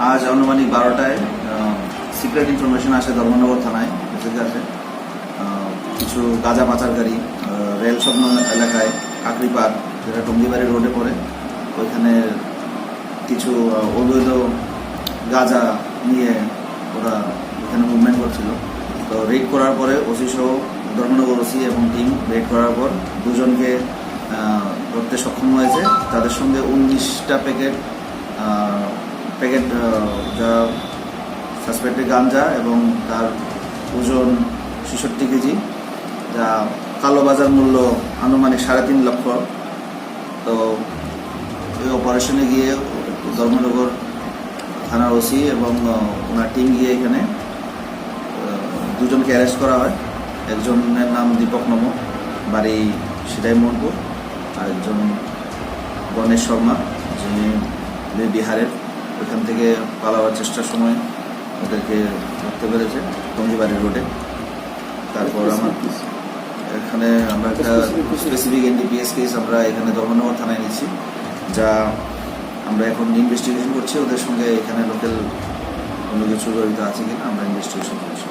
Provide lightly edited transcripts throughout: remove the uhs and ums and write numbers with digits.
আজ আনুমানিক 12টায় secret information আসে ধর্মনগর থানায় মেসেজ আসে কিছু গাঁজা পাচারকারী রেল স্বপ্ন এলাকায় কাকরিপাড় যেটা টঙ্গিবাড়ি রোডে পড়ে ওইখানে কিছু অবৈধ গাঁজা নিয়ে ওরা এখানে মুভমেন্ট করছিল। তো রেড করার পরে ওসি সহ ধর্মনগর ওসি এবং টিম রেড করার পর দুজনকে ধরতে সক্ষম হয়েছে। তাদের সঙ্গে 19টা প্যাকেট যা সাসপেক্টেড গাঞ্জা এবং তার ওজন 66 কেজি, যা কালোবাজার মূল্য আনুমানিক 3.5 লক্ষ। তো এই অপারেশনে গিয়ে ধর্মনগর থানার ওসি এবং ওনার টিম গিয়ে এখানে দুজনকে অ্যারেস্ট করা হয়। একজনের নাম দীপক নম, বাড়ি সিদাই মোহনপুর, আর একজন গণেশ শর্মা যিনি বিহারের। ওইখান থেকে পালাবার চেষ্টার সময় ওদেরকে ধরতে পেরেছে টঙ্গিবাড়ি রোডে। তারপর এখানে আমরা একটা স্পেসিফিক এনডিপিএস কেস আমরা এখানে ধর্মনগর থানায় নিচ্ছি, যা আমরা এখন ইনভেস্টিগেশন করছি। ওদের সঙ্গে এখানে লোকাল কোনো কিছু জড়িত আছে কিনা আমরা ইনভেস্টিগেশন করছি।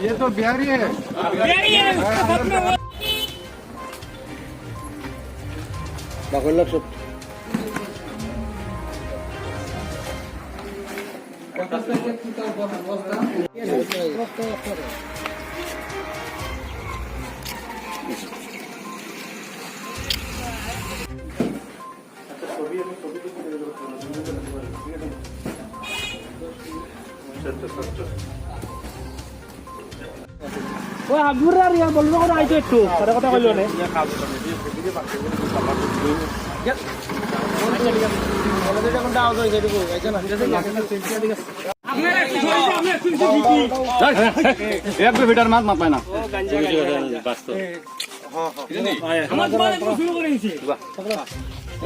ये तो बिहारी है। ওই আবুরা রিয়া বলবো করে আইতো একটু তার কথা কইলো নে ভিটার মাছ মাপায় না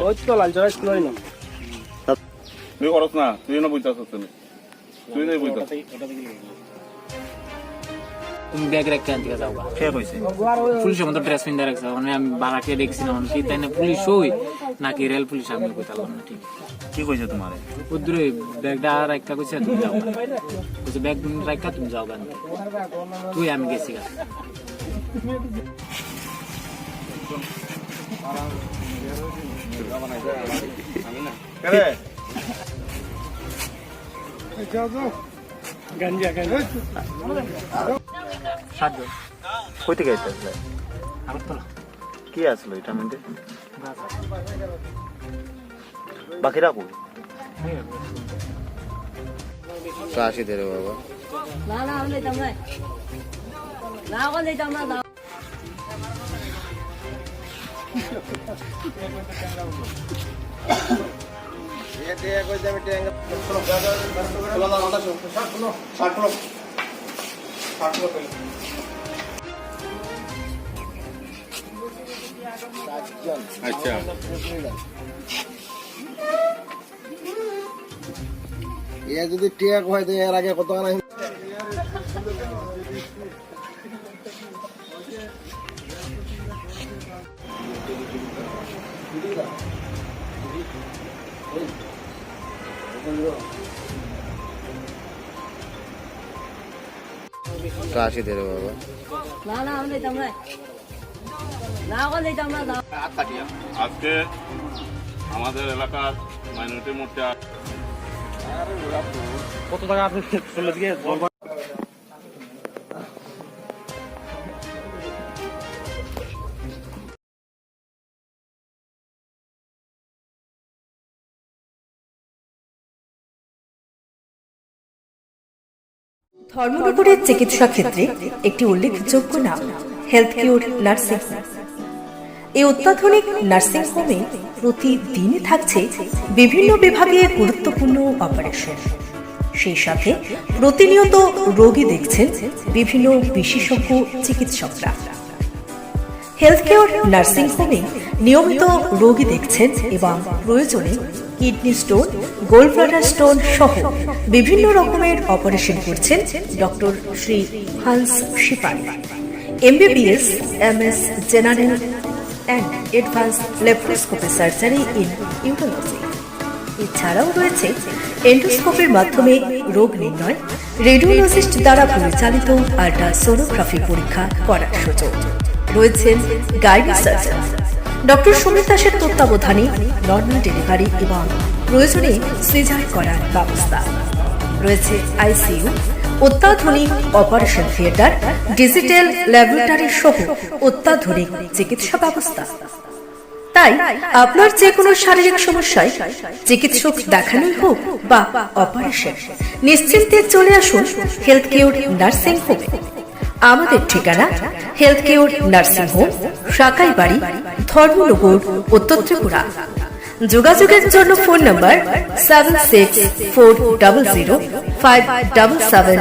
ওই তো লাল জয় স্কুল না তুই করস না, তুই না বুঝতে তুই নাই বুঝতে তুমি ব্যাগ রেখে আনতে যাওগা খেয়ে কইছে পুলিশের মতো ড্রেস পিন্দে রাখছে, মানে আমি বাড়াকে দেখছিলাম কি তাই না পুলিশ হই নাকি রেল পুলিশ আমি কইতালাম না। ঠিক কি কইছে তোমারে? উদ্রে ব্যাগটা রাখা কইছে তুমি যাও, কইছে ব্যাগ রাখা তুমি যাও গান তুই আমি গেছি গা। গাঞ্জা গাঞ্জা সাতজন কই থেকে আইতাছে? আমার তো কি আসলো এটা মধ্যে? বাকিরা কই? কাশি দে রে বাবা। না না আমি যাইতাম না, না কোন যাইতাম না। ये दे कोई दे बेटे चलो चलो ना ना चलो 60 किलो আচ্ছা ये যদি টিয়া কয় তো এর আগে কত না কাশি দে রে বাবা। না না আমি যাইতাম না, না কোন যাইতাম না। আজকে আমাদের এলাকার মাইনরিটি মোর্চা কত টাকা আপনি চলে দিয়ে ধর্মনগরের চিকিৎসা ক্ষেত্রে একটি উল্লেখযোগ্য নাম হেলথ কিওর নার্সিং হোম। এই অত্যাধুনিক নার্সিং হোমে প্রতিদিনই থাকছে বিভিন্ন বিভাগে গুরুত্বপূর্ণ অপারেশন। সেই সাথে প্রতিনিয়ত রোগী দেখছেন বিভিন্ন বিশেষজ্ঞ চিকিৎসকরা। হেলথ কেয়ার নার্সিং হোমে নিয়মিত রোগী দেখছেন এবং প্রয়োজনে kidney stone, gold bladder stone সহ বিভিন্ন রকমের অপারেশন করছেন doctor Shri Hans Shipan, MBBS, MS, general and advance laparoscopy surgery in urology. এছাড়াও রয়েছে এন্ডোস্কোপির মাধ্যমে রোগ নির্ণয়, রেডিওলজিস্ট দ্বারা পরিচালিত আল্ট্রাসোনোগ্রাফি পরীক্ষা করার সুযোগ। রয়েছেন গাইনি সার্জন ডক্টর সুমিত দাসের তত্ত্বাবধানে নর্মাল ডেলিভারি এবং প্রয়োজনে সিজার করার ব্যবস্থা। রয়েছে ICU, অত্যাধুনিক অপারেশন থিয়েটার, ডিজিটাল ল্যাবরেটরি সহ অত্যাধুনিক চিকিৎসা ব্যবস্থা। তাই আপনার যে কোনো শারীরিক সমস্যায় চিকিৎসক দেখানোই হোক বা অপারেশন, নিশ্চিন্তে চলে আসুন হেলথ কেয়ার নার্সিং হোমে। আমাদের ঠিকানা হেলথ কেয়ার নার্সিং হোম, সাকাই বাড়ি, ধর্মনগর, উত্তর ত্রিপুরা। যোগাযোগের জন্য ফোন নম্বর 7640057761।